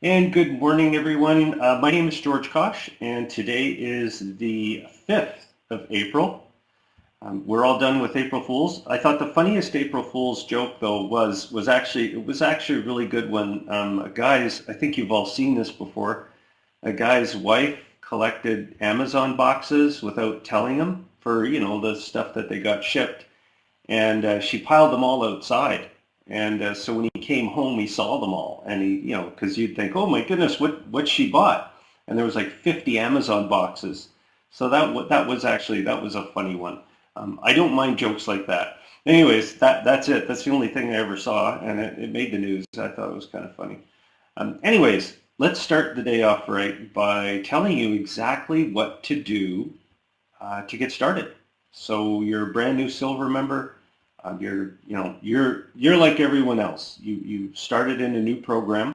And good morning, everyone. My name is George Kosh, and today is the 5th of April. We're all done with April Fools. I thought the funniest April Fool's joke, though, was actually a really good one. A guy's, I think you've all seen this before. A guy's wife collected Amazon boxes without telling him for the stuff that they got shipped, and she piled them all outside. And so when he came home, he saw them all, and because you'd think, oh my goodness, what she bought, and there was like 50 Amazon boxes. So that was a funny one. I don't mind jokes like that. Anyways, that's it. That's the only thing I ever saw, and it made the news. I thought it was kind of funny. Anyways, let's start the day off right by telling you exactly what to do to get started. So you're a brand new silver member. You're like everyone else. You started in a new program,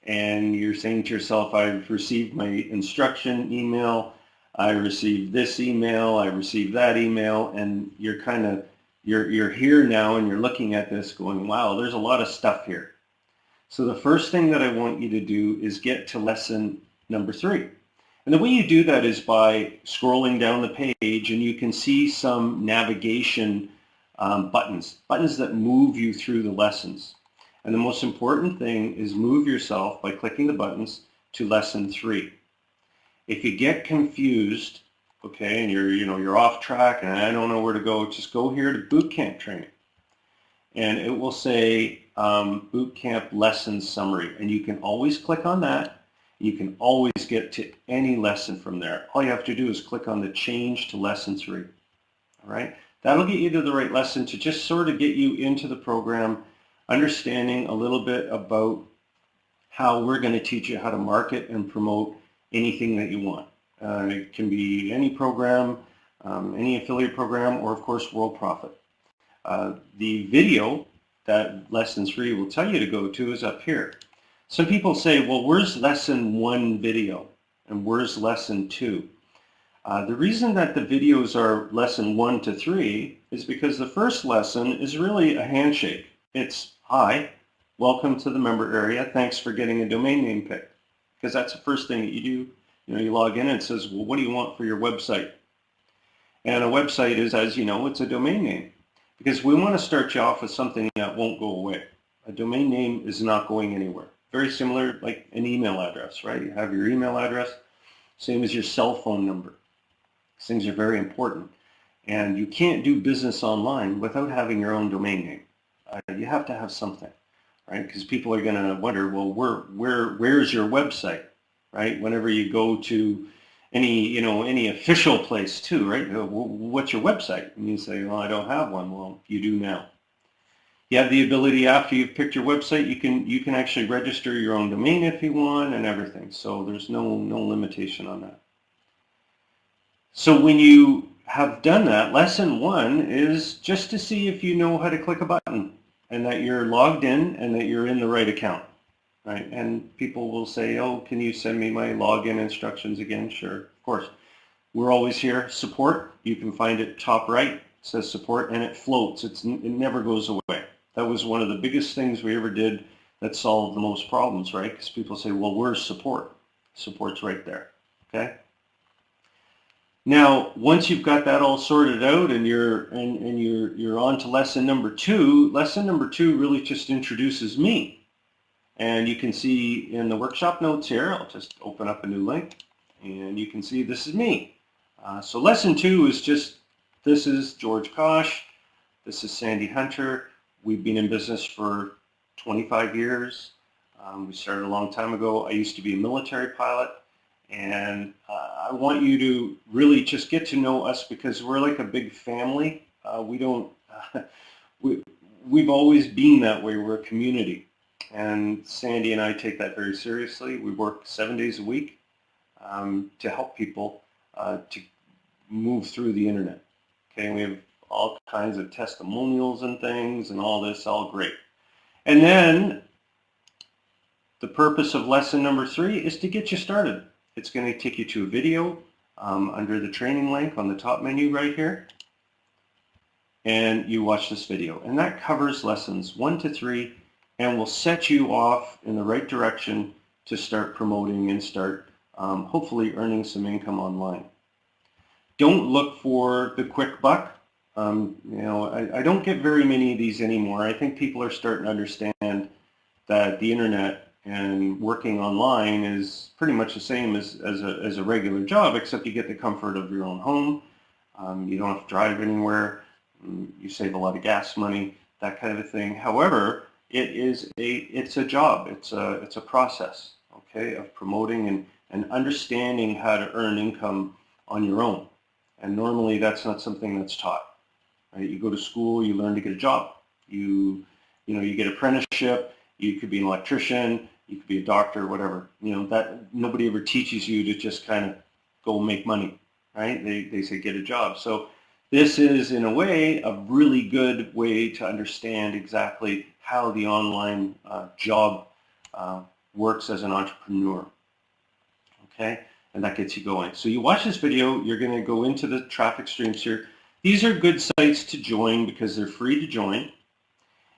and you're saying to yourself, I've received my instruction email, I received this email, I received that email, and you're here now, and you're looking at this going, wow, there's a lot of stuff here. So the first thing that I want you to do is get to lesson number 3. And the way you do that is by scrolling down the page, and you can see some navigation buttons that move you through the lessons. And the most important thing is move yourself by clicking the buttons to lesson 3. If you get confused, okay, and you're off track and I don't know where to go, just go here to Bootcamp training. And it will say Bootcamp lesson summary. And you can always click on that. You can always get to any lesson from there. All you have to do is click on the change to lesson 3. All right? That'll get you to the right lesson to just sort of get you into the program, understanding a little bit about how we're going to teach you how to market and promote anything that you want. It can be any program, any affiliate program, or of course World Profit. The video that lesson 3 will tell you to go to is up here. Some people say, well, where's lesson 1 video and where's lesson 2? The reason that the videos are lesson 1 to 3 is because the first lesson is really a handshake. It's, hi, welcome to the member area. Thanks for getting a domain name picked. Because that's the first thing that you do. You log in and it says, well, what do you want for your website? And a website is, as you know, it's a domain name. Because we want to start you off with something that won't go away. A domain name is not going anywhere. Very similar like an email address, right? You have your email address, same as your cell phone number. These things are very important. And you can't do business online without having your own domain name. You have to have something, right? Because people are going to wonder, well, where's your website, right? Whenever you go to any official place too, right? What's your website? And you say, well, I don't have one. Well, you do now. You have the ability after you've picked your website, you can actually register your own domain if you want and everything. So there's no limitation on that. So when you have done that, lesson 1 is just to see if you know how to click a button and that you're logged in and that you're in the right account, right? And people will say, oh, can you send me my login instructions again? Sure, of course. We're always here. Support, you can find it top right. It says support and it floats. It never goes away. That was one of the biggest things we ever did that solved the most problems, right? Because people say, well, where's support? Support's right there, okay? Now, once you've got that all sorted out and you're on to lesson number 2, lesson number 2 really just introduces me. And you can see in the workshop notes here, I'll just open up a new link, and you can see this is me. So lesson 2 is just, this is George Kosh, this is Sandy Hunter. We've been in business for 25 years. We started a long time ago. I used to be a military pilot. And I want you to really just get to know us because we're like a big family. We've always been that way. We're a community. And Sandy and I take that very seriously. We work 7 days a week to help people to move through the internet. Okay, we have all kinds of testimonials and things and all this, all great. And then the purpose of lesson number 3 is to get you started. It's going to take you to a video under the training link on the top menu right here. And you watch this video. And that covers lessons 1 to 3 and will set you off in the right direction to start promoting and start hopefully earning some income online. Don't look for the quick buck. I don't get very many of these anymore. I think people are starting to understand that the internet and working online is pretty much the same as a regular job, except you get the comfort of your own home. You don't have to drive anywhere. You save a lot of gas money, that kind of a thing. However, it's a job. It's a process, okay, of promoting and understanding how to earn income on your own. And normally that's not something that's taught. Right? You go to school, you learn to get a job. You get apprenticeship. You could be an electrician. You could be a doctor, whatever. That nobody ever teaches you to just kind of go make money, right? They say get a job. So this is, in a way, a really good way to understand exactly how the online job works as an entrepreneur. Okay, and that gets you going. So you watch this video, you're going to go into the traffic streams here. These are good sites to join because they're free to join.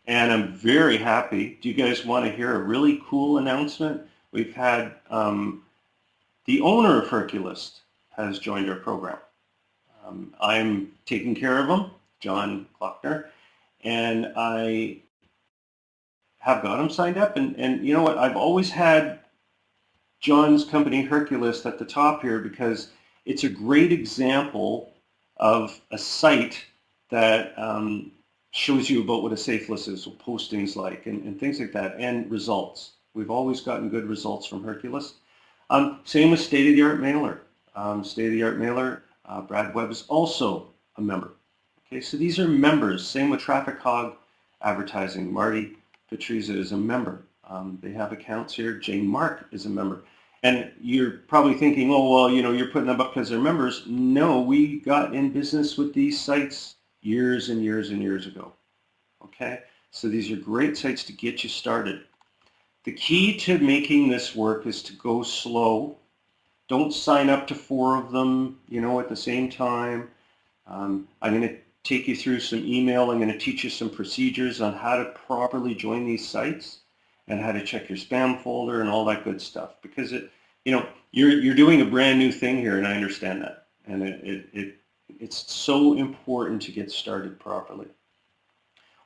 And I'm very happy. Do you guys want to hear a really cool announcement? We've had the owner of Herculist has joined our program. I'm taking care of him, John Klockner, and I have got him signed up. And you know what? I've always had John's company, Herculist, at the top here because it's a great example of a site that shows you about what a safe list is, what posting's like, and things like that, and results. We've always gotten good results from Herculist. Same with State-of-the-Art Mailer. State-of-the-Art Mailer, Brad Webb is also a member. Okay, so these are members. Same with Traffic Hog Advertising. Marty Patriza is a member. They have accounts here. Jane Mark is a member. And you're probably thinking, oh, well, you're putting them up because they're members. No, we got in business with these sites years and years and years ago. Okay, so these are great sites to get you started. The key to making this work is to go slow. Don't sign up to 4 of them, at the same time. I'm going to take you through some email. I'm going to teach you some procedures on how to properly join these sites and how to check your spam folder and all that good stuff. Because you're doing a brand new thing here, and I understand that. And it's so important to get started properly.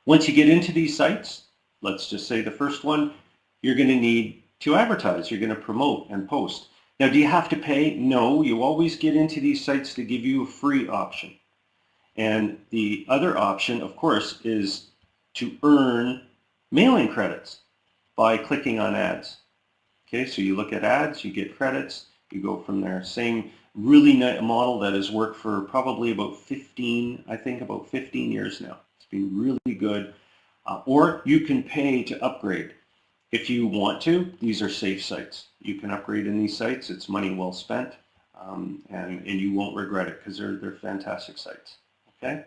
Once you get into these sites, let's just say the first one, you're going to need to advertise. You're going to promote and post. Now, do you have to pay? No, you always get into these sites to give you a free option. And the other option, of course, is to earn mailing credits by clicking on ads. Okay, so you look at ads, you get credits, you go from there. Same really nice model that has worked for probably about 15 years now. It's been really good. Or you can pay to upgrade. If you want to, these are safe sites. You can upgrade in these sites. It's money well spent, and you won't regret it because they're fantastic sites. Okay.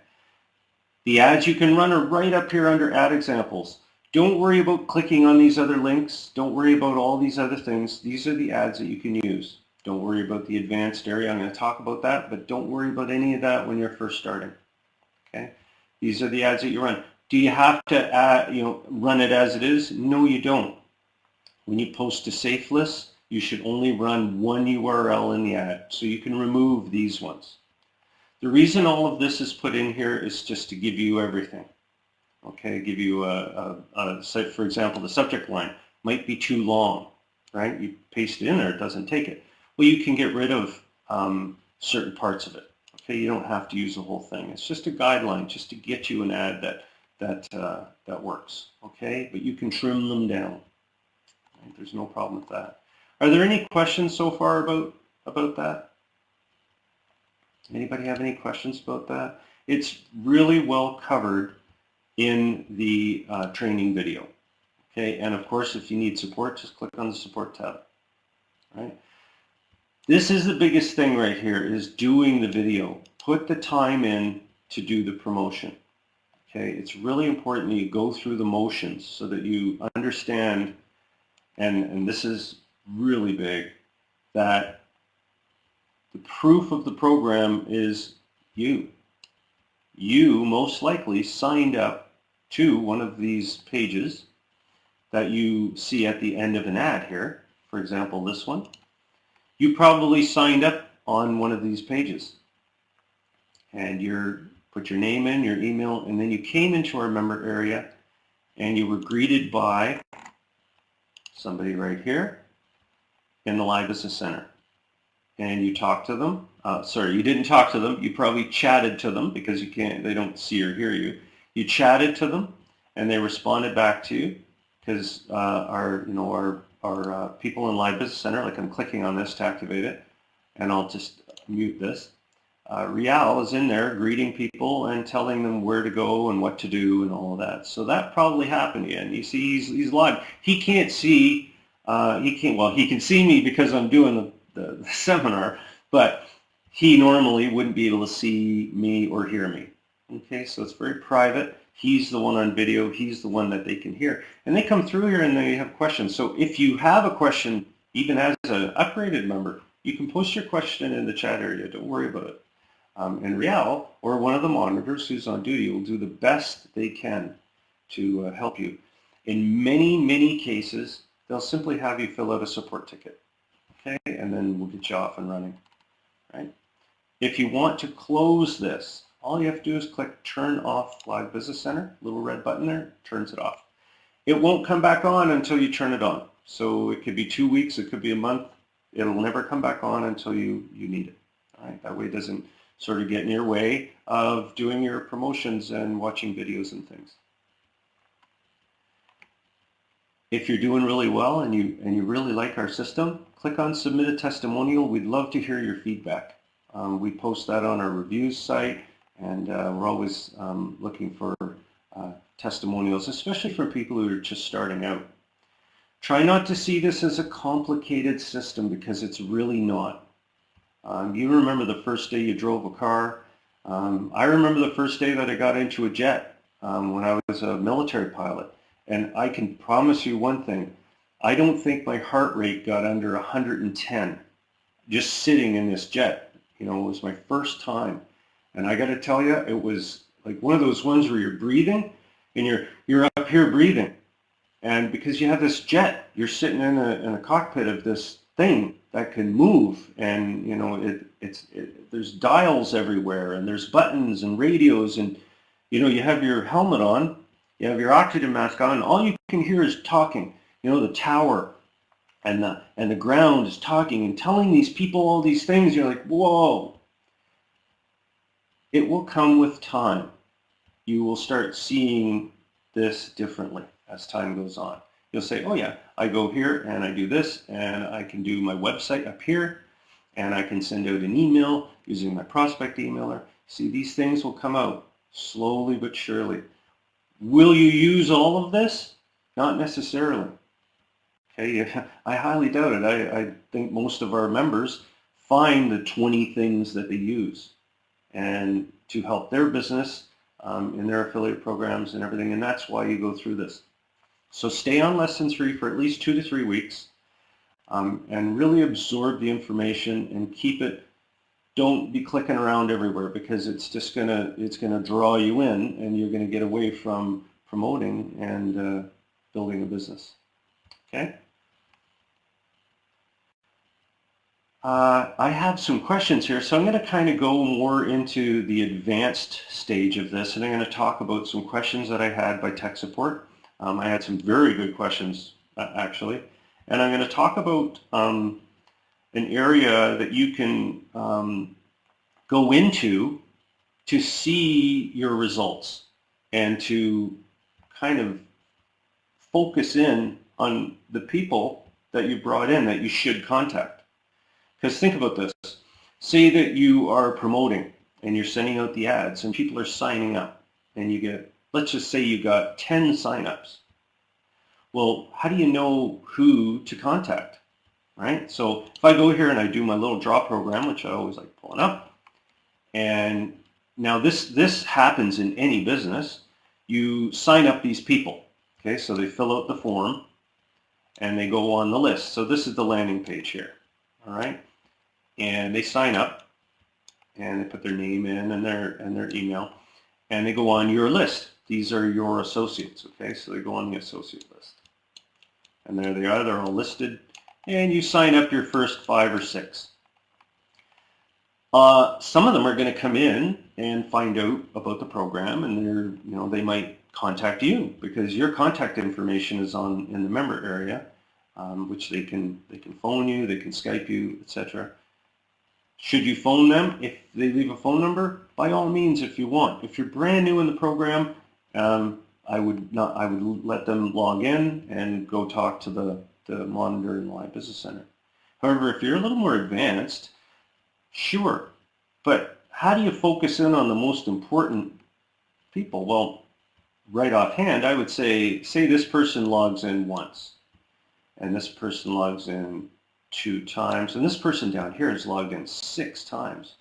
The ads you can run are right up here under ad examples. Don't worry about clicking on these other links. Don't worry about all these other things. These are the ads that you can use. Don't worry about the advanced area. I'm going to talk about that, but don't worry about any of that when you're first starting. Okay. These are the ads that you run. Do you have to run it as it is? No, you don't. When you post to safe lists, you should only run one URL in the ad, so you can remove these ones. The reason all of this is put in here is just to give you everything. Okay, give you say, for example, the subject line might be too long, right? You paste it in there, it doesn't take it. Well, you can get rid of certain parts of it. Okay, you don't have to use the whole thing. It's just a guideline, just to get you an ad that works. Okay, but you can trim them down. Right? There's no problem with that. Are there any questions so far about that? Anybody have any questions about that? It's really well covered in the training video. Okay, and of course, if you need support, just click on the support tab. Right? This is the biggest thing right here, is doing the video. Put the time in to do the promotion. Okay, it's really important that you go through the motions so that you understand, and this is really big, that the proof of the program is you. You most likely signed up to one of these pages that you see at the end of an ad here, for example this one, you probably signed up on one of these pages. And you put your name in, your email, and then you came into our member area and you were greeted by somebody right here in the Live Business Center. And you talked to them. Sorry, you didn't talk to them. You probably chatted to them because they don't see or hear you. You chatted to them and they responded back to you because our people in Live Business Center, like I'm clicking on this to activate it, and I'll just mute this. Rial is in there greeting people and telling them where to go and what to do and all of that. So that probably happened. And you see, he's live. He can't see. He can see me because I'm doing the seminar, but he normally wouldn't be able to see me or hear me. Okay, so it's very private. He's the one on video. He's the one that they can hear. And they come through here and they have questions. So if you have a question, even as an upgraded member, you can post your question in the chat area. Don't worry about it. And Rial, or one of the monitors who's on duty, will do the best they can to help you. In many, many cases, they'll simply have you fill out a support ticket, okay? And then we'll get you off and running, right? If you want to close this, all you have to do is click Turn Off Live Business Center, little red button there, turns it off. It won't come back on until you turn it on. So it could be 2 weeks, it could be a month. It'll never come back on until you need it, all right? That way it doesn't sort of get in your way of doing your promotions and watching videos and things. If you're doing really well and you really like our system, click on Submit a Testimonial. We'd love to hear your feedback. We post that on our reviews site, and we're always looking for testimonials, especially for people who are just starting out. Try not to see this as a complicated system because it's really not. You remember the first day you drove a car. I remember the first day that I got into a jet when I was a military pilot. And I can promise you one thing. I don't think my heart rate got under 110 just sitting in this jet. You know, it was my first time. And I got to tell you, it was like one of those ones where you're breathing and you're up here breathing. And because you have this jet, you're sitting in a cockpit of this thing that can move, and you know there's dials everywhere, and there's buttons and radios, and you know you have your helmet on, you have your oxygen mask on, and all you can hear is talking. You know, the tower and the ground is talking and telling these people all these things. You're like, whoa. It will come with time. You will start seeing this differently as time goes on. You'll say, oh yeah, I go here and I do this, and I can do my website up here, and I can send out an email using my prospect emailer. See, these things will come out slowly but surely. Will you use all of this? Not necessarily. Okay, I highly doubt it. I think most of our members find the 20 things that they use and to help their business in their affiliate programs and everything, and that's why you go through this. So stay on Lesson 3 for at least 2 to 3 weeks and really absorb the information and keep it. Don't be clicking around everywhere because it's just gonna draw you in, and you're gonna get away from promoting and building a business. Okay. I have some questions here, so I'm going to kind of go more into the advanced stage of this, and I'm going to talk about some questions that I had by tech support. I had some very good questions, actually, and I'm going to talk about an area that you can go into to see your results and to kind of focus in on the people that you brought in that you should contact. Because think about this. Say that you are promoting and you're sending out the ads and people are signing up, and you get, let's just say you got 10 signups. Well, how do you know who to contact, right? So if I go here and I do my little draw program, which I always like pulling up, and now this happens in any business. You sign up these people, okay? So they fill out the form and they go on the list. So this is the landing page here, all right? And they sign up and they put their name in and their email, and they go on your list. These are your associates, okay? So they go on the associate list. And there they are, they're all listed. and you sign up your first 5 or 6. Some of them are going to come in and find out about the program, and they might contact you because your contact information is in the member area, which they can phone you, they can Skype you, etc. Should you phone them if they leave a phone number? By all means, if you want. If you're brand new in the program, I would let them log in and go talk to the monitor in the Live Business Center. However, if you're a little more advanced, sure, but how do you focus in on the most important people? Well, right offhand, I would say this person logs in once, and this person logs in 2 times, and this person down here is logged in 6 times.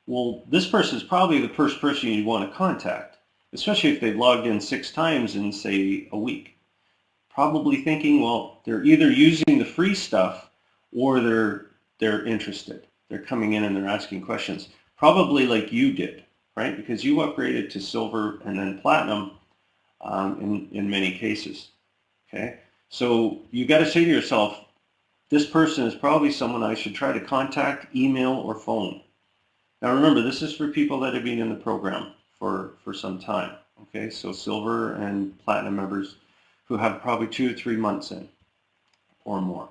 Well, this person is probably the first person you'd want to contact, especially if they've logged in 6 times in, say, a week. Probably thinking, well, they're either using the free stuff or they're interested. They're coming in and they're asking questions, probably like you did, right? Because you upgraded to silver and then platinum in many cases, okay? So you got to say to yourself, this person is probably someone I should try to contact, email, or phone. Now remember, this is for people that have been in the program for some time, okay? So silver and platinum members who have probably 2 or 3 months in or more.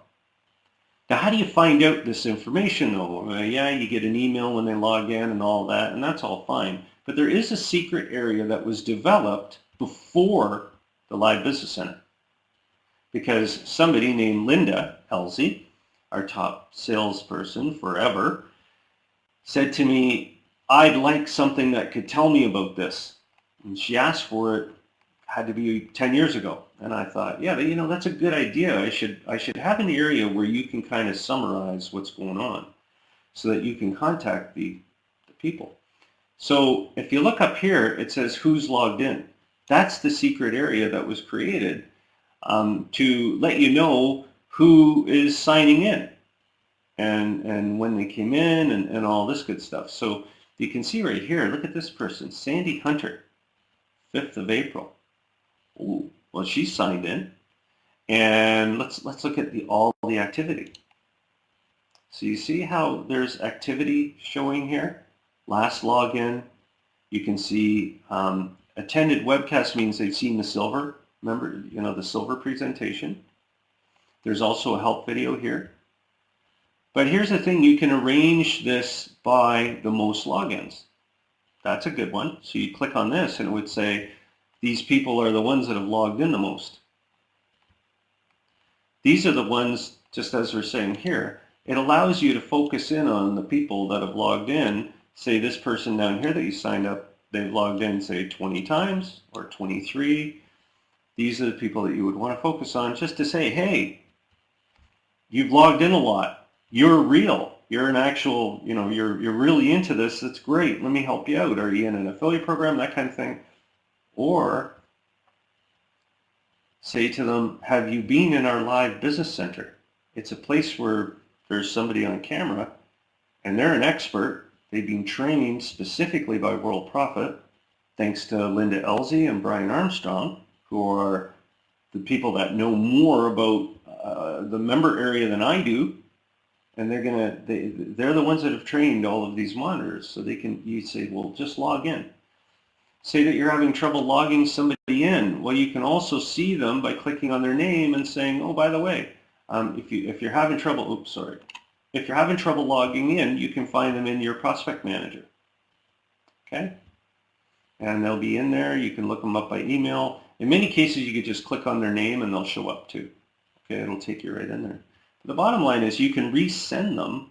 Now, how do you find out this information, though? Yeah, you get an email when they log in and all that, and that's all fine. But there is a secret area that was developed before the Live Business Center, because somebody named Linda Elsie, our top salesperson forever, said to me, I'd like something that could tell me about this. And she asked for it, had to be 10 years ago. And I thought, yeah, that's a good idea. I should have an area where you can kind of summarize what's going on so that you can contact the people. So if you look up here, it says who's logged in. That's the secret area that was created to let you know who is signing in and when they came in and all this good stuff. So you can see right here, look at this person, Sandy Hunter, 5th of April. Ooh, well, she signed in. And let's look at all the activity. So you see how there's activity showing here? Last login. You can see attended webcast means they've seen the silver. Remember, the silver presentation. There's also a help video here. But here's the thing, you can arrange this by the most logins. That's a good one. So you click on this and it would say, these people are the ones that have logged in the most. These are the ones, just as we're saying here, it allows you to focus in on the people that have logged in. Say this person down here that you signed up, they've logged in, say, 20 times or 23. These are the people that you would want to focus on just to say, hey, you've logged in a lot. You're real. You're an actual, you're really into this. That's great. Let me help you out. Are you in an affiliate program? That kind of thing. Or say to them, have you been in our Live Business Center? It's a place where there's somebody on camera and they're an expert. They've been trained specifically by World Profit, thanks to Linda Elsie and Brian Armstrong, who are the people that know more about the member area than I do. And they're the ones that have trained all of these monitors. So you say, well, just log in. Say that you're having trouble logging somebody in. Well, you can also see them by clicking on their name and saying, oh, by the way, if you're having trouble, if you're having trouble logging in, you can find them in your prospect manager. Okay? And they'll be in there. You can look them up by email. In many cases, you could just click on their name and they'll show up too. Okay, it'll take you right in there. But the bottom line is you can resend them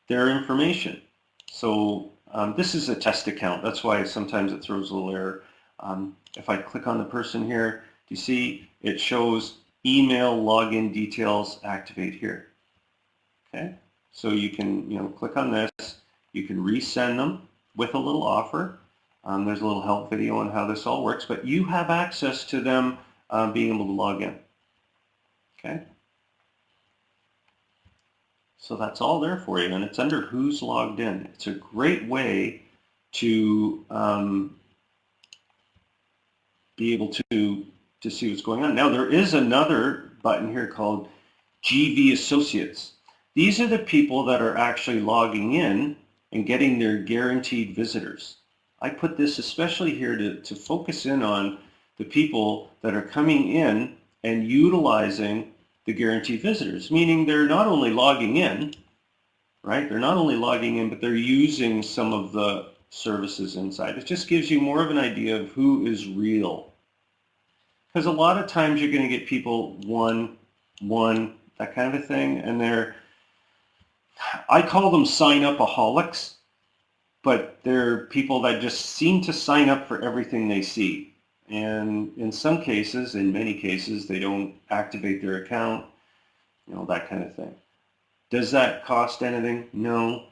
their information. So this is a test account. That's why sometimes it throws a little error. If I click on the person here, do you see it shows email login details activate here? Okay, so you can click on this. You can resend them with a little offer. There's a little help video on how this all works, but you have access to them being able to log in. Okay. So that's all there for you, and it's under who's logged in. It's a great way to be able to see what's going on. Now there is another button here called GV associates. These are the people that are actually logging in and getting their guaranteed visitors. I put this especially here to focus in on the people that are coming in and utilizing the guaranteed visitors, meaning they're not only logging in, right? They're not only logging in, but they're using some of the services inside. It just gives you more of an idea of who is real. Because a lot of times you're going to get people one, that kind of a thing, and I call them sign-up-aholics, but they're people that just seem to sign up for everything they see. And in some cases, in many cases, they don't activate their account, that kind of thing. Does that cost anything? No,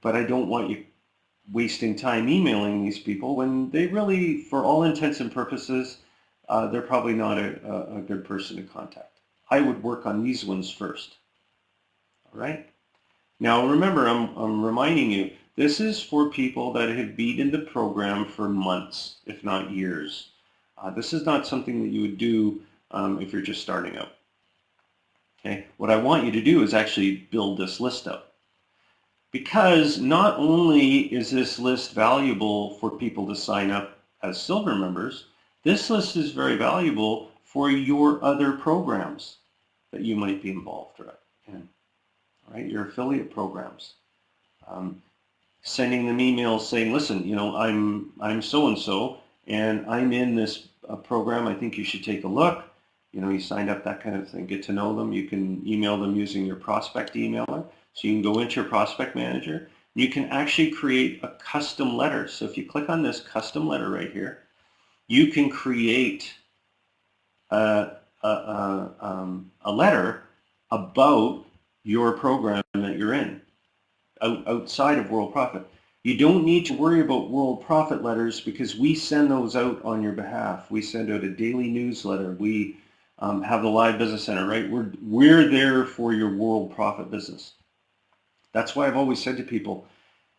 but I don't want you wasting time emailing these people when they really, for all intents and purposes, they're probably not a good person to contact. I would work on these ones first. All right? Now remember, I'm reminding you, this is for people that have been in the program for months, if not years. This is not something that you would do if you're just starting out. Okay? What I want you to do is actually build this list up. Because not only is this list valuable for people to sign up as silver members, this list is very valuable for your other programs that you might be involved in. Right? Your affiliate programs. Sending them emails saying, listen, I'm so-and-so, and I'm in this program. I think you should take a look. You signed up, that kind of thing. Get to know them. You can email them using your prospect emailer. So you can go into your prospect manager. You can actually create a custom letter. So if you click on this custom letter right here, you can create a letter about your program that you're in, outside of World Profit. You don't need to worry about World Profit letters because we send those out on your behalf. We send out a daily newsletter. We have the Live Business Center, right? We're there for your World Profit business. That's why I've always said to people,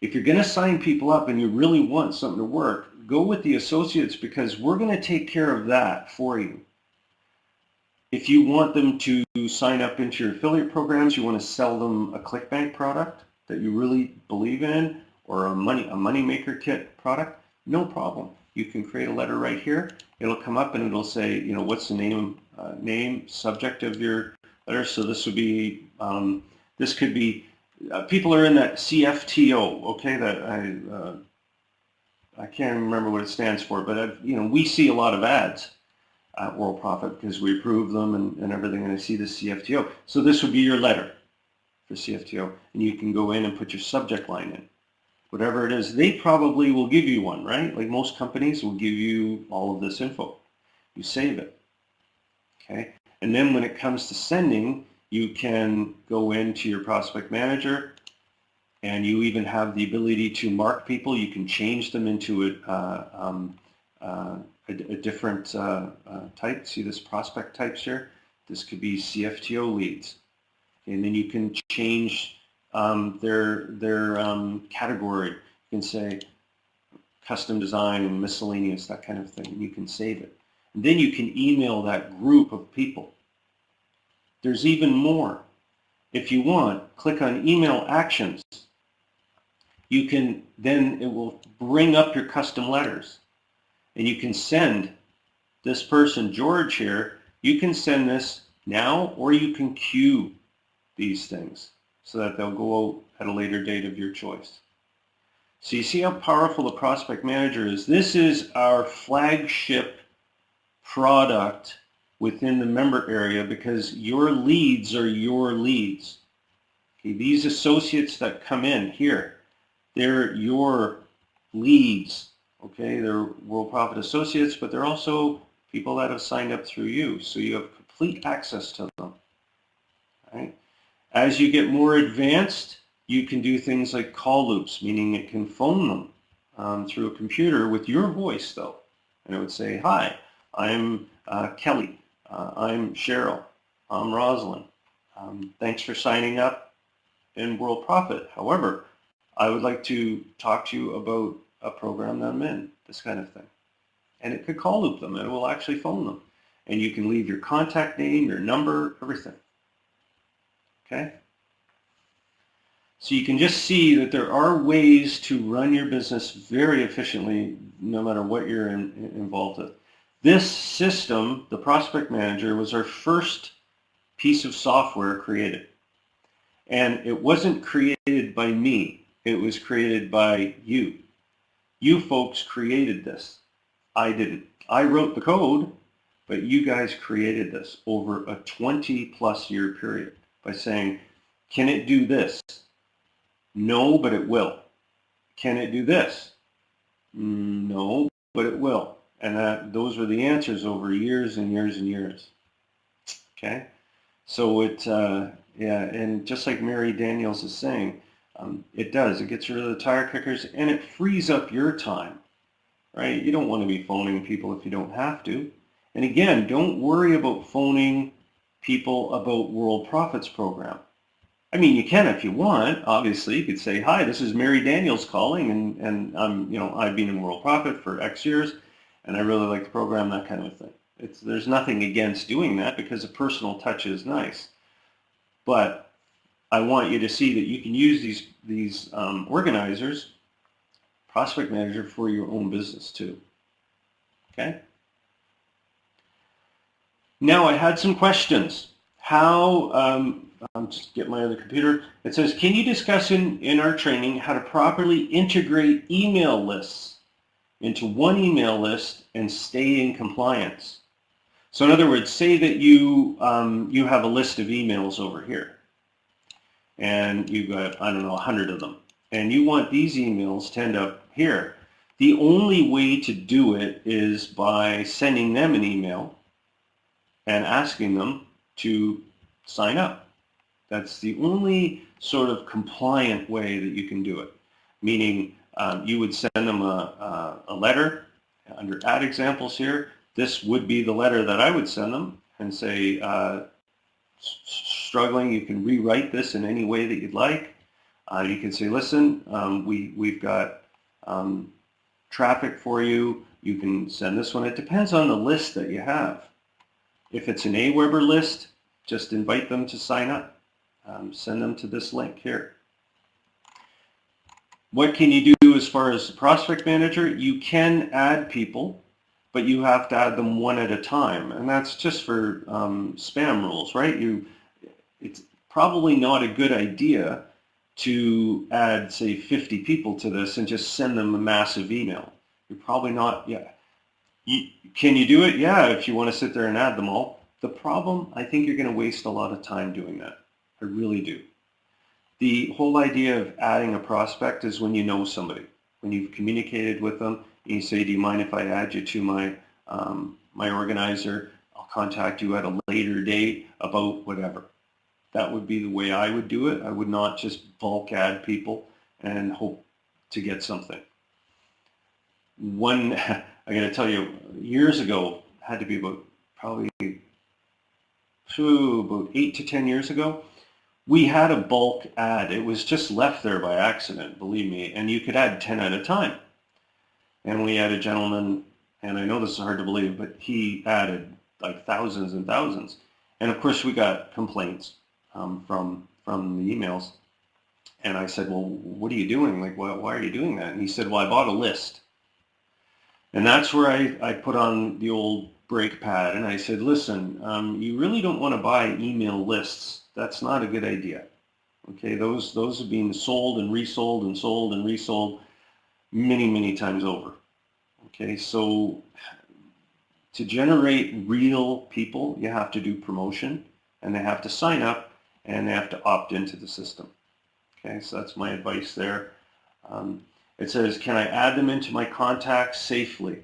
if you're going to sign people up and you really want something to work, go with the associates because we're going to take care of that for you. If you want them to sign up into your affiliate programs, you want to sell them a ClickBank product that you really believe in, or a moneymaker kit product, no problem. You can create a letter right here. It'll come up and it'll say, what's the name, subject of your letter. So this would be, this could be, people are in that CFTO, okay, that I can't remember what it stands for, but we see a lot of ads at World Profit because we approve them and everything, and I see the CFTO. So this would be your letter for CFTO, and you can go in and put your subject line in. Whatever it is, they probably will give you one, right? Like most companies will give you all of this info. You save it, okay? And then when it comes to sending, you can go into your prospect manager and you even have the ability to mark people. You can change them into a different type. See this prospect types here? This could be CFTO leads. And then you can change their category. You can say custom design and miscellaneous, that kind of thing, and you can save it. And then you can email that group of people. There's even more. If you want, click on email actions. You can, then it will bring up your custom letters. And you can send this person, George here, you can send this now, or you can queue these things so that they'll go out at a later date of your choice. So you see how powerful the Prospect Manager is. This is our flagship product within the member area because your leads are your leads. Okay, these associates that come in here, they're your leads. Okay, they're World Profit associates, but they're also people that have signed up through you. So you have complete access to them. Right? As you get more advanced, you can do things like call loops, meaning it can phone them through a computer with your voice, though. And it would say, hi, I'm Kelly. I'm Cheryl. I'm Rosalind. Thanks for signing up in World Profit. However, I would like to talk to you about a program that I'm in, this kind of thing. And it could call loop them, and it will actually phone them. And you can leave your contact name, your number, everything. Okay? So you can just see that there are ways to run your business very efficiently no matter what you're involved with. This system, the Prospect Manager, was our first piece of software created. And it wasn't created by me. It was created by you. You folks created this. I didn't. I wrote the code, but you guys created this over a 20+ year period by saying, can it do this? No, but it will. Can it do this? No, but it will. And those were the answers over years and years and years. Okay? So yeah, and just like Mary Daniels is saying, it does. It gets rid of the tire kickers and it frees up your time, right? You don't want to be phoning people if you don't have to. And again, don't worry about phoning people about World Profits Program. I mean, you can if you want. Obviously, you could say, "Hi, this is Mary Daniels calling, and I've been in World Profit for X years, and I really like the program," that kind of thing. There's nothing against doing that because a personal touch is nice. But I want you to see that you can use these organizers, Prospect Manager, for your own business too. Okay. Now I had some questions. How? Just get my other computer. It says, can you discuss in our training how to properly integrate email lists into one email list and stay in compliance? So in other words, say that you have a list of emails over here, and you've got, I don't know, 100 of them, and you want these emails to end up here. The only way to do it is by sending them an email and asking them to sign up. That's the only sort of compliant way that you can do it. Meaning you would send them a letter. Under add examples here, this would be the letter that I would send them and say, struggling, you can rewrite this in any way that you'd like. You can say, listen, we've got traffic for you. You can send this one. It depends on the list that you have. If it's an Aweber list, just invite them to sign up. Send them to this link here. What can you do as far as the Prospect Manager? You can add people, but you have to add them one at a time. And that's just for spam rules, right? It's probably not a good idea to add, say, 50 people to this and just send them a massive email. You're probably not, yeah. Can you do it? Yeah, if you want to sit there and add them all. The problem, I think you're going to waste a lot of time doing that. I really do. The whole idea of adding a prospect is when you know somebody, when you've communicated with them, and you say, do you mind if I add you to my organizer? I'll contact you at a later date about whatever. That would be the way I would do it. I would not just bulk add people and hope to get something. I got to tell you, years ago, had to be probably about 8 to 10 years ago, we had a bulk ad. It was just left there by accident, believe me, and you could add 10 at a time. And we had a gentleman, and I know this is hard to believe, but he added like thousands and thousands. And of course we got complaints from the emails. And I said, well, what are you doing? Like, why are you doing that? And he said, well, I bought a list. And that's where I put on the old brake pad and I said, listen, you really don't want to buy email lists. That's not a good idea. Okay, those have been sold and resold and sold and resold many, many times over. Okay, so to generate real people, you have to do promotion and they have to sign up and they have to opt into the system. Okay, so that's my advice there. It says, can I add them into my contacts safely?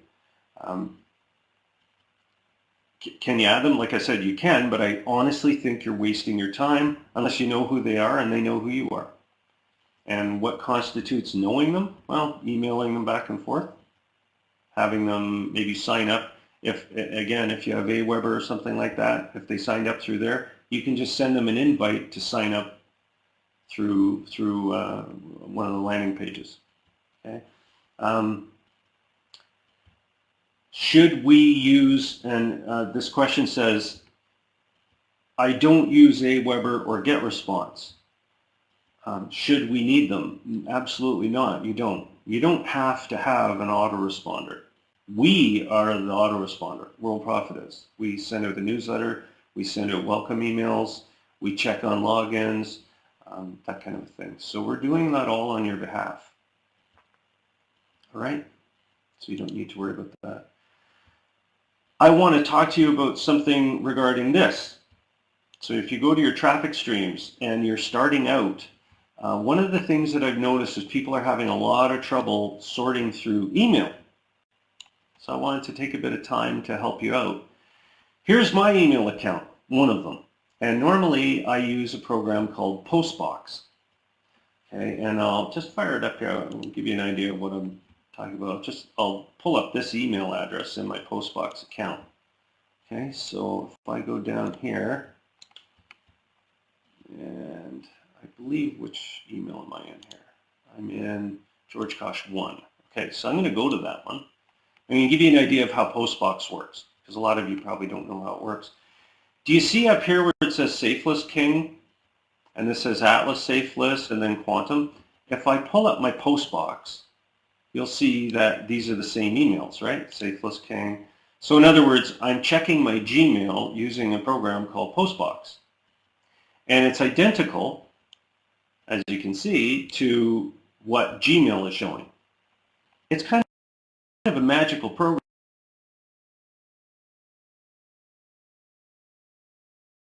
Can you add them? Like I said, you can, but I honestly think you're wasting your time unless you know who they are and they know who you are. And what constitutes knowing them? Well, emailing them back and forth, having them maybe sign up. If you have Aweber or something like that, if they signed up through there, you can just send them an invite to sign up through one of the landing pages. Okay. Should we use, and this question says, I don't use Aweber or GetResponse. Should we need them? Absolutely not. You don't. You don't have to have an autoresponder. We are the autoresponder. World Profit is. We send out the newsletter. We send out welcome emails. We check on logins, that kind of thing. So we're doing that all on your behalf. All right? So you don't need to worry about that. I want to talk to you about something regarding this. So if you go to your traffic streams and you're starting out, one of the things that I've noticed is people are having a lot of trouble sorting through email. So I wanted to take a bit of time to help you out. Here's my email account, one of them. And normally I use a program called Postbox. Okay, and I'll just fire it up here and give you an idea of what I'm talking about. I'll pull up this email address in my Postbox account. Okay, so if I go down here, and I believe, which email am I in here? I'm in George Kosh 1. Okay, so I'm going to go to that one. I'm going to give you an idea of how Postbox works, because a lot of you probably don't know how it works. Do you see up here where it says Safe List King, and this says Atlas Safe List, and then Quantum? If I pull up my Postbox, you'll see that these are the same emails, right? Safe List King. So in other words, I'm checking my Gmail using a program called Postbox. And it's identical, as you can see, to what Gmail is showing. It's kind of a magical program,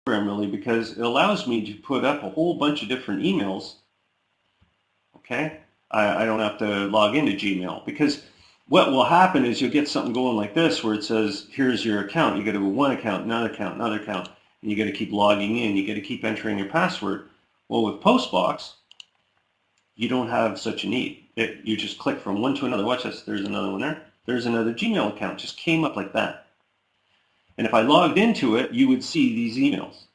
really, because it allows me to put up a whole bunch of different emails. Okay? I don't have to log into Gmail, because what will happen is you'll get something going like this where it says, here's your account. You got to go one account, another account, another account. And you got to keep logging in. You got to keep entering your password. Well, with Postbox, you don't have such a need. You just click from one to another. Watch this. There's another one there. There's another Gmail account. Just came up like that. And if I logged into it, you would see these emails.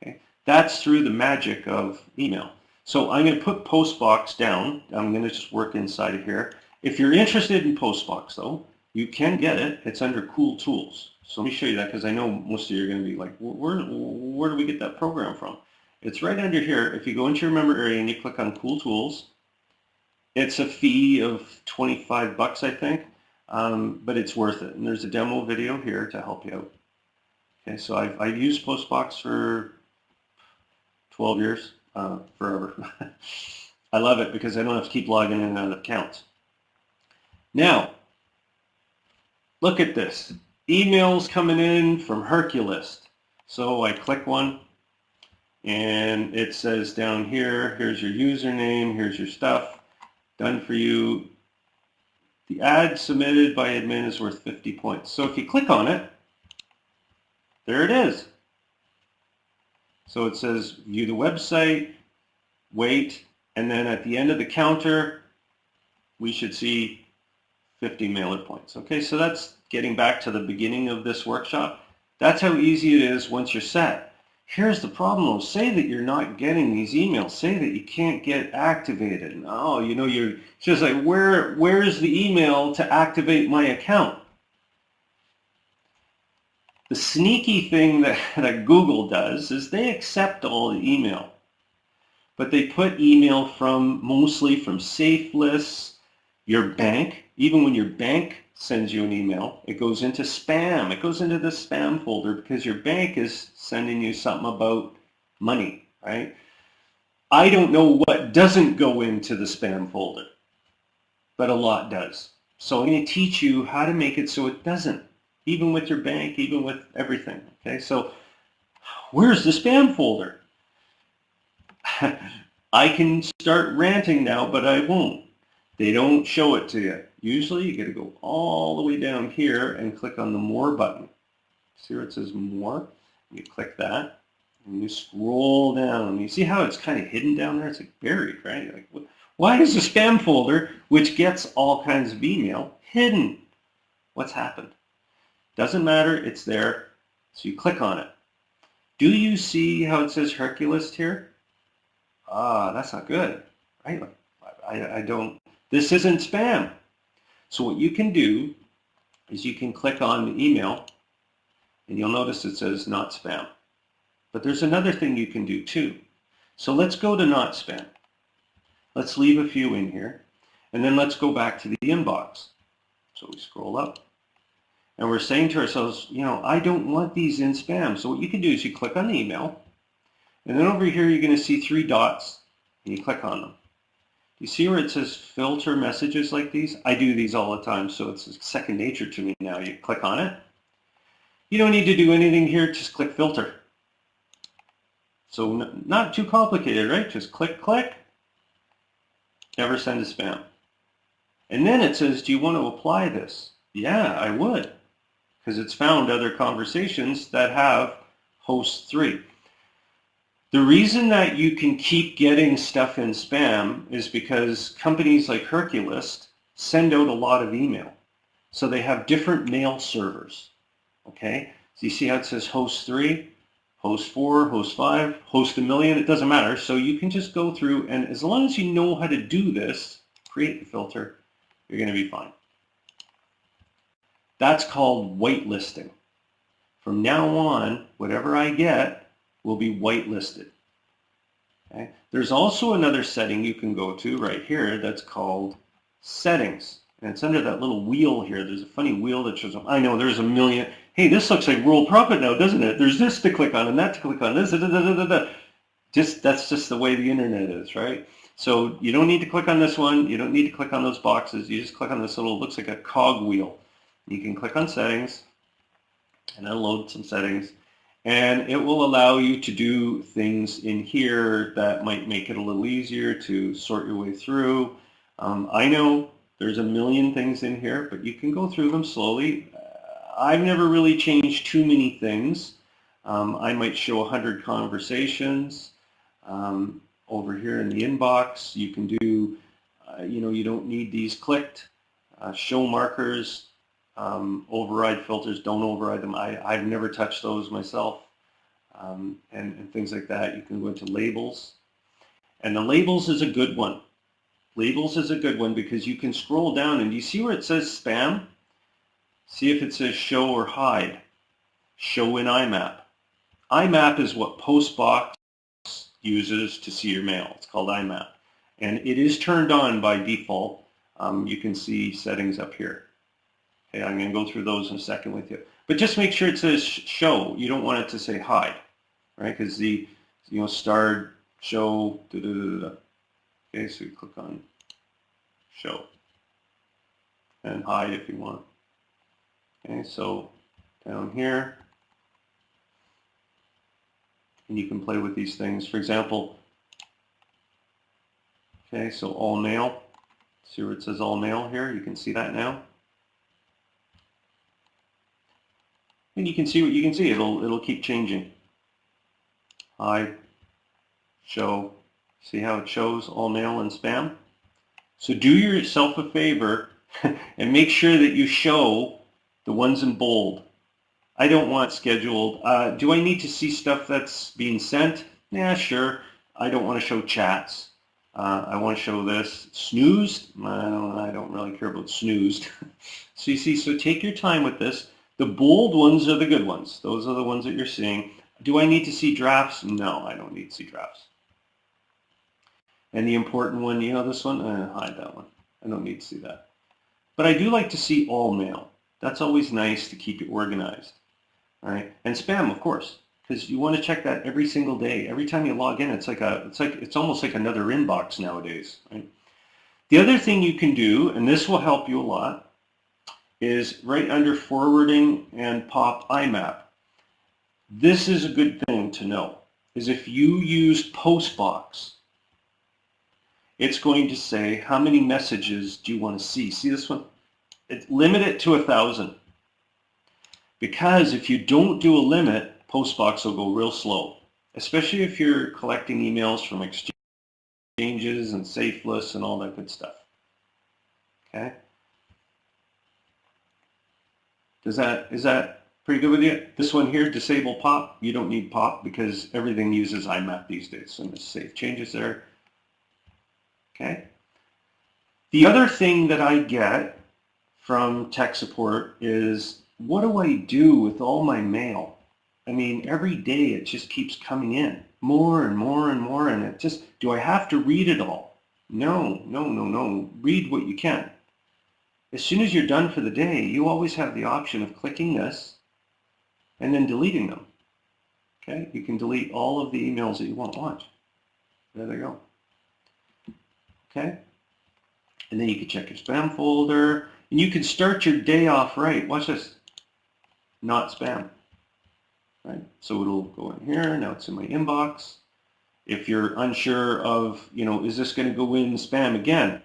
Okay? That's through the magic of email. So I'm going to put Postbox down. I'm going to just work inside of here. If you're interested in Postbox, though, you can get it. It's under Cool Tools. So let me show you that, because I know most of you are going to be like, where do we get that program from? It's right under here. If you go into your member area and you click on Cool Tools, it's a fee of 25 bucks, I think, but it's worth it. And there's a demo video here to help you out. Okay, so I've used Postbox for 12 years, forever. I love it because I don't have to keep logging in and out of accounts. Now, look at this. Emails coming in from Herculist. So I click one, and it says down here, here's your username, here's your stuff, done for you. The ad submitted by admin is worth 50 points. So if you click on it, there it is. So it says view the website, wait, and then at the end of the counter, we should see 50 mailer points. Okay, so that's getting back to the beginning of this workshop. That's how easy it is once you're set. Here's the problem though. Say that you're not getting these emails. Say that you can't get activated. Oh, you know, you're just like, where's the email to activate my account? The sneaky thing that Google does is they accept all the email, but they put email mostly from safe lists, your bank. Even when your bank sends you an email, it goes into spam. It goes into the spam folder because your bank is sending you something about money, right? I don't know what doesn't go into the spam folder, but a lot does. So I'm going to teach you how to make it so it doesn't, even with your bank, even with everything. Okay, so where's the spam folder? I can start ranting now, but I won't. They don't show it to you. Usually you got to go all the way down here and click on the More button. See where it says More? You click that, and you scroll down. You see how it's kind of hidden down there? It's like buried, right? Like, why is the spam folder, which gets all kinds of email, hidden? What's happened? Doesn't matter. It's there. So you click on it. Do you see how it says Herculist here? Ah, that's not good, right? I don't. This isn't spam. So what you can do is you can click on the email, and you'll notice it says not spam. But there's another thing you can do too. So let's go to not spam. Let's leave a few in here. And then let's go back to the inbox. So we scroll up. And we're saying to ourselves, you know, I don't want these in spam. So what you can do is you click on the email. And then over here, you're going to see 3 dots. And you click on them. You see where it says filter messages like these? I do these all the time, so it's second nature to me now. You click on it. You don't need to do anything here, just click filter. So not too complicated, right? Just click, click. Never send to spam. And then it says, do you want to apply this? Yeah, I would, because it's found other conversations that have host 3. The reason that you can keep getting stuff in spam is because companies like Hercules send out a lot of email. So they have different mail servers. Okay? So you see how it says host 3, host 4, host 5, host 1,000,000, it doesn't matter. So you can just go through, and as long as you know how to do this, create the filter, you're going to be fine. That's called whitelisting. From now on, whatever I get will be whitelisted. Okay? There's also another setting you can go to right here that's called settings. And it's under that little wheel here. There's a funny wheel that shows up. I know there's a million. Hey, this looks like World Profit now, doesn't it? There's this to click on and that to click on. This, that's just the way the internet is, right? So you don't need to click on this one. You don't need to click on those boxes. You just click on this little, looks like a cog wheel. You can click on settings and then load some settings. And it will allow you to do things in here that might make it a little easier to sort your way through. I know there's a million things in here, but you can go through them slowly. I've never really changed too many things. I might show 100 conversations. Over here in the inbox, you can do, you don't need these clicked. Show markers. Override filters, don't override them. I've never touched those myself, and things like that. You can go into labels, and the labels is a good one. Labels is a good one because you can scroll down and you see where it says spam? See if it says show or hide. Show in IMAP. IMAP is what Postbox uses to see your mail. It's called IMAP, and it is turned on by default. You can see settings up here. Okay, I'm going to go through those in a second with you. But just make sure it says show. You don't want it to say hide, right? Because the, starred, show, Okay, so you click on show and hide if you want. Okay, so down here, and you can play with these things. For example, okay, so all mail. See where it says all mail here? You can see that now. And you can see what you can see. It'll keep changing. Hide, show. See how it shows all mail and spam? So do yourself a favor and make sure that you show the ones in bold. I don't want scheduled. Do I need to see stuff that's being sent? Yeah, sure. I don't want to show chats. I want to show this. Snoozed? I don't really care about snoozed. So you see, so take your time with this. The bold ones are the good ones. Those are the ones that you're seeing. Do I need to see drafts? No, I don't need to see drafts. And the important one, this one, hide that one. I don't need to see that. But I do like to see all mail. That's always nice to keep you organized. All right? And spam, of course, because you want to check that every single day. Every time you log in, it's almost like another inbox nowadays. Right? The other thing you can do, and this will help you a lot, is right under forwarding and pop IMAP. This is a good thing to know, is if you use Postbox, it's going to say how many messages do you want to see. See this one? Limit it to 1,000. Because if you don't do a limit, Postbox will go real slow, especially if you're collecting emails from exchanges and safe lists and all that good stuff. Okay? Is that pretty good with you? This one here, disable pop. You don't need pop because everything uses IMAP these days. So I'm going to save changes there. Okay. The other thing that I get from tech support is, what do I do with all my mail? I mean, every day it just keeps coming in, more and more and more, and it just, do I have to read it all? No, no, no, no. Read what you can. As soon as you're done for the day, you always have the option of clicking this and then deleting them. Okay, you can delete all of the emails that you won't watch. There they go. Okay, and then you can check your spam folder, and you can start your day off right. Watch this. Not spam. Right? So it'll go in here. Now it's in my inbox. If you're unsure of, is this going to go in spam again?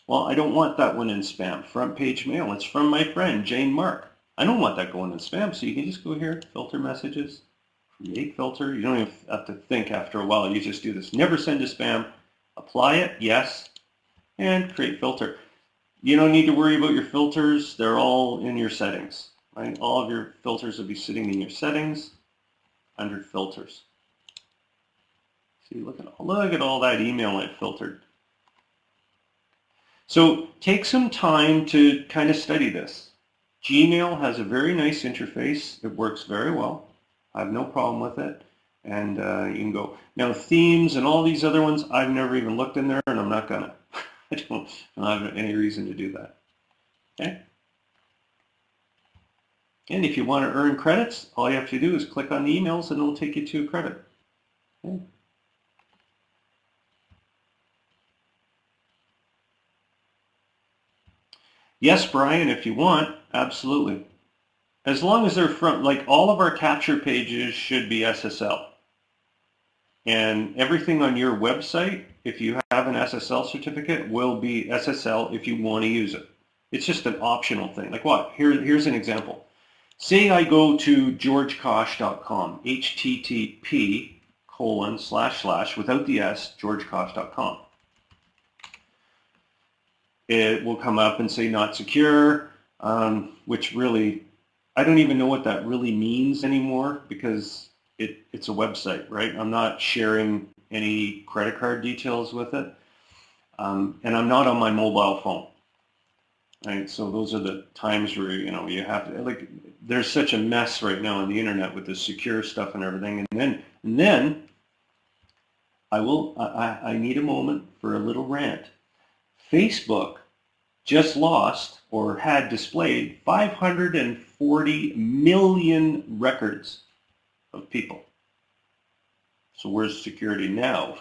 Well, I don't want that one in spam. Front page mail. It's from my friend, Jane Mark. I don't want that going in spam, so you can just go here, filter messages, create filter. You don't even have to think after a while. You just do this. Never send to spam. Apply it, yes, and create filter. You don't need to worry about your filters. They're all in your settings. Right? All of your filters will be sitting in your settings under filters. See, look at all that email I filtered. So take some time to kind of study this. Gmail has a very nice interface. It works very well. I have no problem with it. And you can go. Now themes and all these other ones, I've never even looked in there, and I'm not gonna. I don't have any reason to do that. Okay? And if you want to earn credits, all you have to do is click on the emails and it'll take you to a credit. Okay. Yes, Brian, if you want, absolutely. As long as they're from, like all of our capture pages should be SSL. And everything on your website, if you have an SSL certificate, will be SSL if you want to use it. It's just an optional thing. Like what? Here's an example. Say I go to georgekosh.com, http:// without the S, georgekosh.com. It will come up and say not secure, which really, I don't even know what that really means anymore because it's a website, right? I'm not sharing any credit card details with it, and I'm not on my mobile phone. Right, so those are the times where you have to, like, there's such a mess right now on the internet with the secure stuff and everything, and then I need a moment for a little rant. Facebook just lost or had displayed 540 million records of people. So where's security now?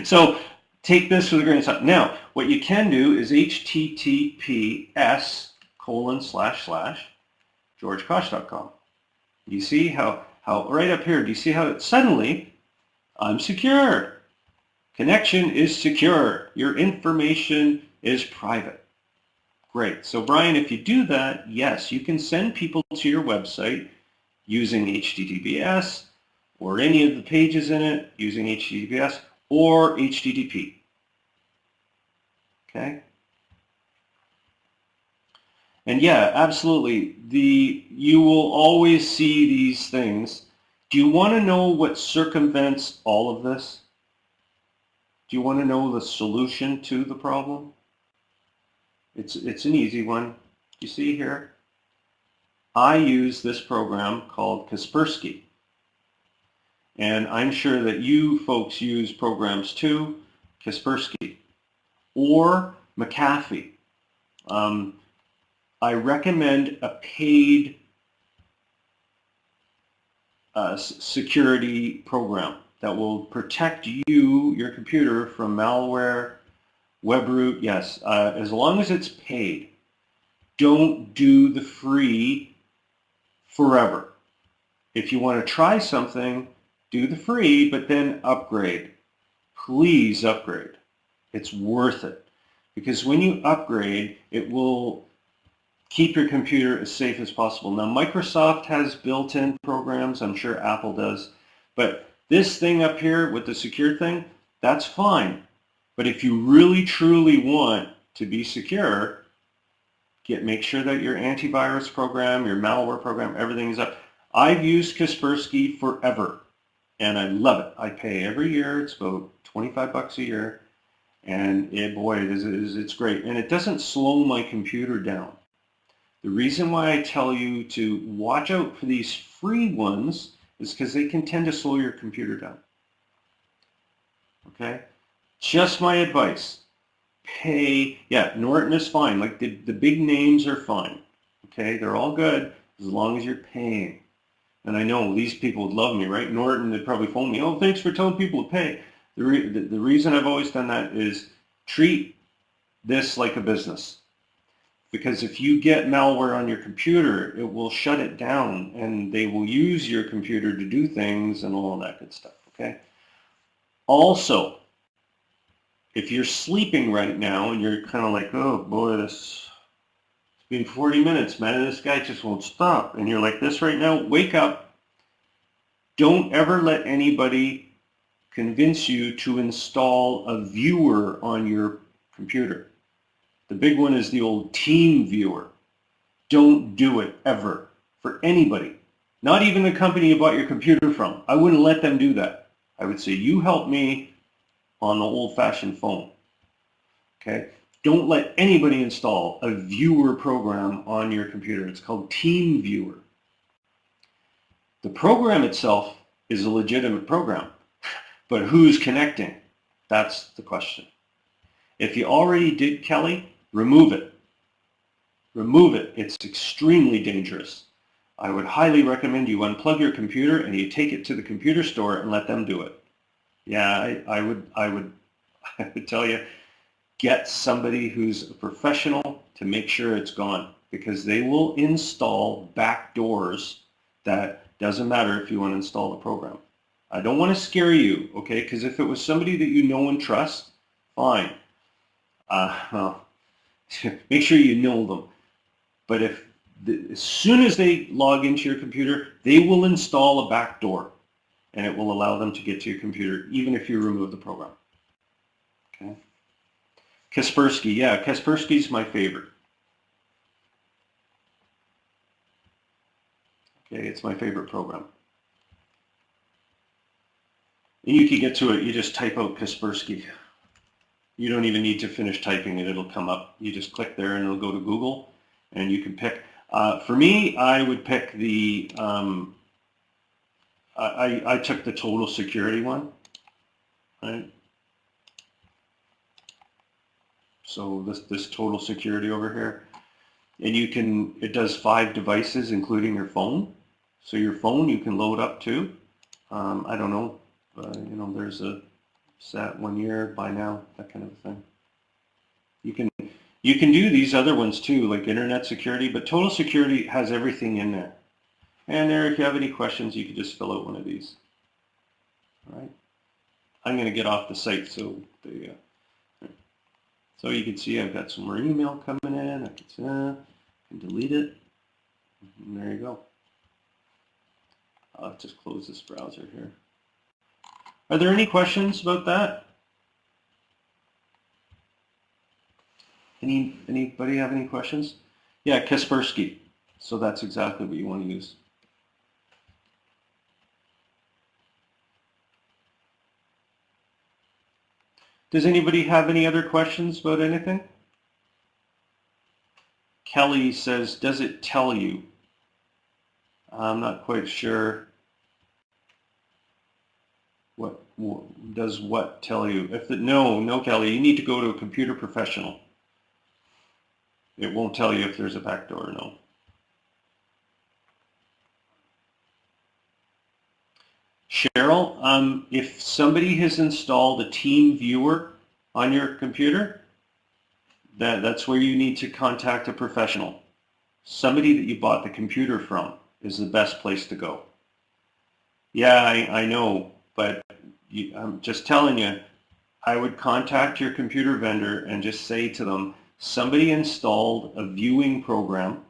So take this with a grain of salt. Now, what you can do is https://georgekosh.com. You see how right up here, do you see how it suddenly, I'm secure. Connection is secure. Your information is private. Great. So Brian, if you do that, yes, you can send people to your website using HTTPS or any of the pages in it using HTTPS or HTTP. Okay? And yeah, absolutely. You will always see these things. Do you want to know what circumvents all of this? Do you want to know the solution to the problem? It's an easy one. You see here? I use this program called Kaspersky. And I'm sure that you folks use programs too, Kaspersky or McAfee. I recommend a paid security program that will protect your computer from malware, web root, yes, as long as it's paid. Don't do the free forever. If you want to try something, do the free, but then upgrade. Please upgrade. It's worth it. Because when you upgrade, it will keep your computer as safe as possible. Now, Microsoft has built-in programs. I'm sure Apple does. But this thing up here with the secure thing, that's fine. But if you really, truly want to be secure, make sure that your antivirus program, your malware program, everything is up. I've used Kaspersky forever, and I love it. I pay every year. It's about $25 a year, and it's great. And it doesn't slow my computer down. The reason why I tell you to watch out for these free ones is because they can tend to slow your computer down. Okay? Just my advice. Pay, yeah, Norton is fine. Like the big names are fine. Okay? They're all good as long as you're paying. And I know these people would love me, right? Norton, they'd probably phone me, oh, thanks for telling people to pay. The reason I've always done that is treat this like a business. Because if you get malware on your computer, it will shut it down and they will use your computer to do things and all that good stuff, okay? Also, if you're sleeping right now and you're kind of like, oh boy, it's been 40 minutes, man, this guy just won't stop. And you're like this right now, wake up. Don't ever let anybody convince you to install a viewer on your computer. The big one is the old team viewer. Don't do it ever for anybody. Not even the company you bought your computer from. I wouldn't let them do that. I would say, you help me on the old-fashioned phone. Okay? Don't let anybody install a viewer program on your computer. It's called Team Viewer. The program itself is a legitimate program, but who's connecting? That's the question. If you already did, Kelly, remove it. Remove it. It's extremely dangerous. I would highly recommend you unplug your computer and you take it to the computer store and let them do it. Yeah, I would tell you, get somebody who's a professional to make sure it's gone, because they will install backdoors that doesn't matter if you want to install the program. I don't want to scare you, okay? Because if it was somebody that you know and trust, fine. Well, make sure you know them. But as soon as they log into your computer, they will install a backdoor, and it will allow them to get to your computer, even if you remove the program. Okay. Kaspersky, yeah, Kaspersky's my favorite. Okay, it's my favorite program. And you can get to it, you just type out Kaspersky. You don't even need to finish typing it, it'll come up. You just click there and it'll go to Google, and you can pick. For me, I would pick the, I took the total security one, right? So this total security over here, and it does 5 devices, including your phone. So your phone you can load up too. I don't know, there's a sat 1 year, buy now, that kind of thing. You can do these other ones too, like internet security, but total security has everything in there. And there, if you have any questions, you can just fill out one of these. All right. I'm going to get off the site, so so you can see I've got some more email coming in. I can delete it. And there you go. I'll just close this browser here. Are there any questions about that? Anybody have any questions? Yeah, Kaspersky. So that's exactly what you want to use. Does anybody have any other questions about anything? Kelly says, does it tell you? I'm not quite sure. What does what tell you? No, Kelly, you need to go to a computer professional. It won't tell you if there's a backdoor, no. Cheryl, if somebody has installed a team viewer on your computer, that's where you need to contact a professional. Somebody that you bought the computer from is the best place to go. Yeah, I know, but I'm just telling you, I would contact your computer vendor and just say to them, somebody installed a viewing program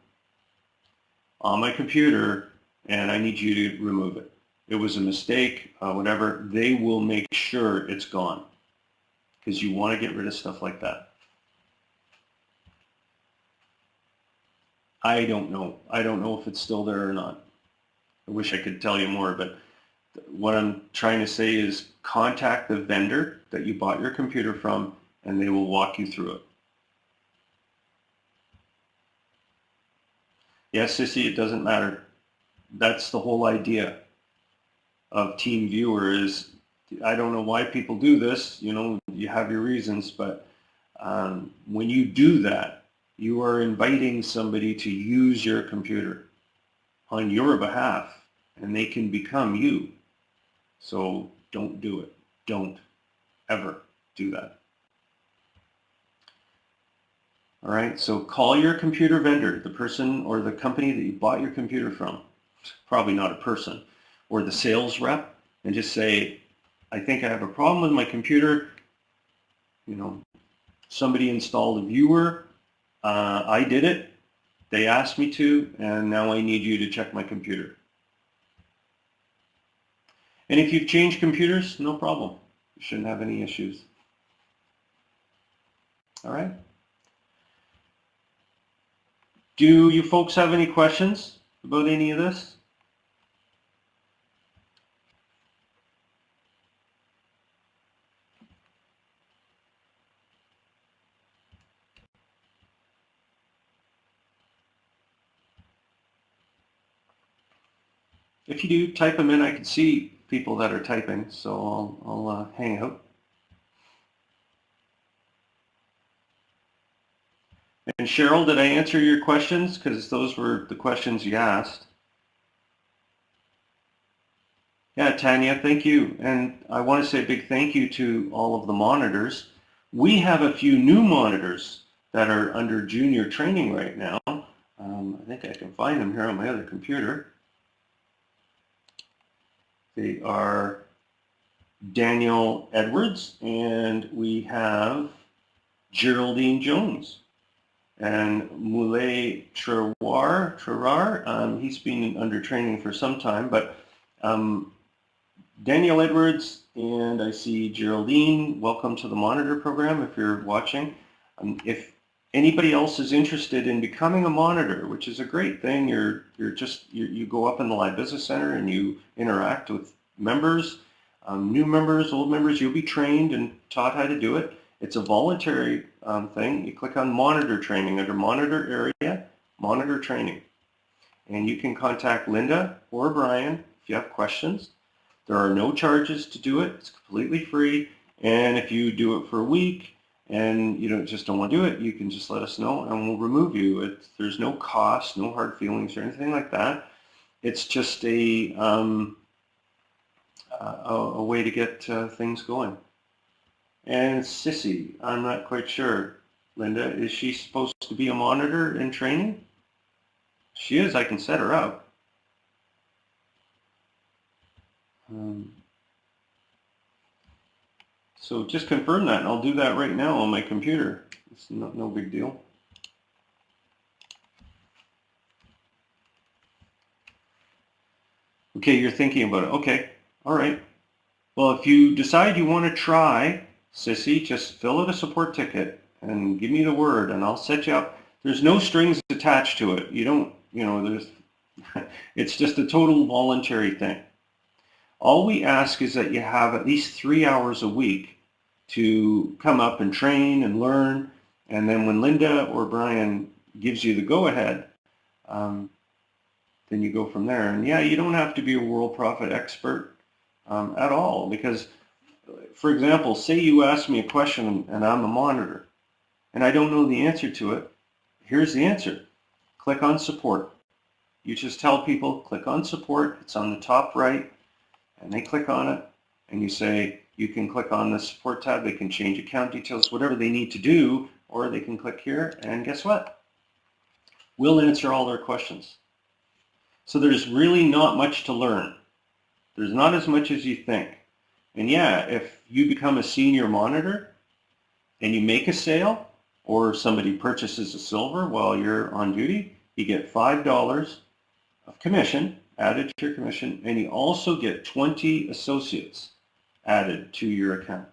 on my computer and I need you to remove it. It was a mistake, whatever. They will make sure it's gone, because you want to get rid of stuff like that. I don't know. I don't know if it's still there or not. I wish I could tell you more, but what I'm trying to say is contact the vendor that you bought your computer from and they will walk you through it. Yes, Sissy, it doesn't matter. That's the whole idea. of TeamViewer is, I don't know why people do this, you know, you have your reasons, but when you do that, you are inviting somebody to use your computer on your behalf, and they can become you. So don't do it. Don't ever do that. All right, so call your computer vendor, the person or the company that you bought your computer from, probably not a person, or the sales rep, and just say, I think I have a problem with my computer. You know, somebody installed a viewer. I did it. They asked me to, and now I need you to check my computer. And if you've changed computers, no problem. You shouldn't have any issues. All right. Do you folks have any questions about any of this? If you do, type them in. I can see people that are typing, so I'll hang out. And Cheryl, did I answer your questions? Because those were the questions you asked. Yeah, Tanya, thank you. And I want to say a big thank you to all of the monitors. We have a few new monitors that are under junior training right now. I think I can find them here on my other computer. They are Daniel Edwards, and we have Geraldine Jones. And Moulay Trarar, he's been under training for some time, but Daniel Edwards and I see Geraldine, welcome to the monitor program if you're watching. If anybody else is interested in becoming a monitor, which is a great thing, you go up in the Live Business Center and you interact with members, new members, old members, you'll be trained and taught how to do it. It's a voluntary thing. You click on monitor training under monitor area, monitor training. And you can contact Linda or Brian if you have questions. There are no charges to do it. It's completely free. And if you do it for a week and you just don't want to do it, you can just let us know and we'll remove you. There's no cost, no hard feelings or anything like that. It's just a way to get things going. And Sissy, I'm not quite sure. Linda, is she supposed to be a monitor in training? She is. I can set her up. So just confirm that, and I'll do that right now on my computer. It's no big deal. Okay, you're thinking about it. Okay, all right. Well, if you decide you want to try, Sissy, just fill out a support ticket and give me the word, and I'll set you up. There's no strings attached to it. You don't, there's, it's just a total voluntary thing. All we ask is that you have at least 3 hours a week to come up and train and learn, and then when Linda or Brian gives you the go-ahead, then you go from there. And yeah, you don't have to be a world profit expert at all, because, for example, say you ask me a question and I'm a monitor, and I don't know the answer to it. Here's the answer. Click on support. You just tell people, click on support. It's on the top right. And they click on it, and you say, you can click on the support tab, they can change account details, whatever they need to do, or they can click here, and guess what? We'll answer all their questions. So there's really not much to learn. There's not as much as you think. And yeah, if you become a senior monitor, and you make a sale, or somebody purchases a silver while you're on duty, you get $5 of commission added to your commission, and you also get 20 associates added to your account.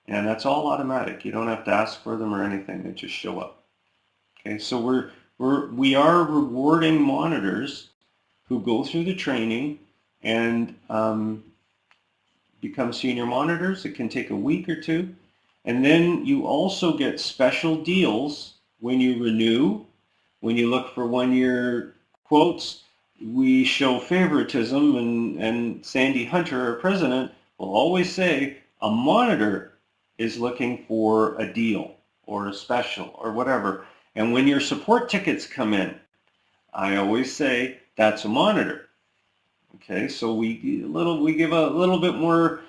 And that's all automatic. You don't have to ask for them or anything. They just show up. Okay, so we are rewarding monitors who go through the training and become senior monitors. It can take a week or two. And then you also get special deals when you renew, when you look for 1-year quotes. we show favoritism, and Sandy Hunter, our president, will always say a monitor is looking for a deal or a special or whatever. And when your support tickets come in, I always say that's a monitor. Okay, so we give a little bit more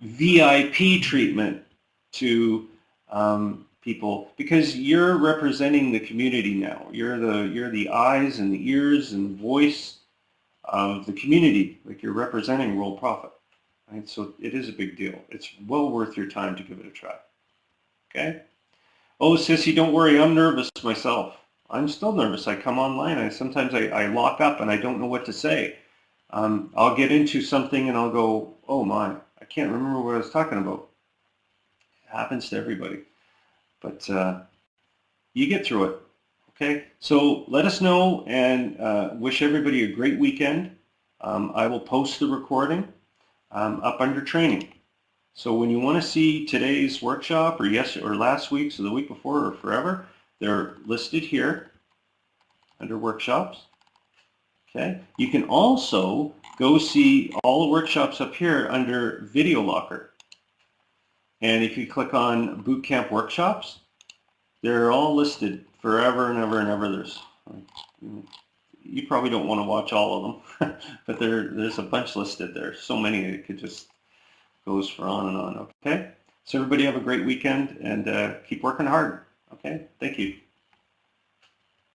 VIP treatment to people, because you're representing the community now. You're the eyes and the ears and voice of the community. Like, you're representing World Profit, right? So it is a big deal. It's well worth your time to give it a try. Okay. Oh, Sissy, don't worry. I'm nervous myself. I'm still nervous. I come online. Sometimes I lock up and I don't know what to say. I'll get into something and I'll go, oh my, I can't remember what I was talking about. It happens to everybody. But you get through it. Okay, so let us know, and wish everybody a great weekend. I will post the recording up under training. So when you want to see today's workshop, or last week's, or the week before, or forever, they're listed here under workshops. Okay, you can also go see all the workshops up here under Video Locker. And if you click on Bootcamp workshops, they're all listed forever and ever and ever. You probably don't want to watch all of them, but there's a bunch listed there. So many, it could just goes for on and on. Okay, so everybody have a great weekend, and keep working hard. Okay, thank you.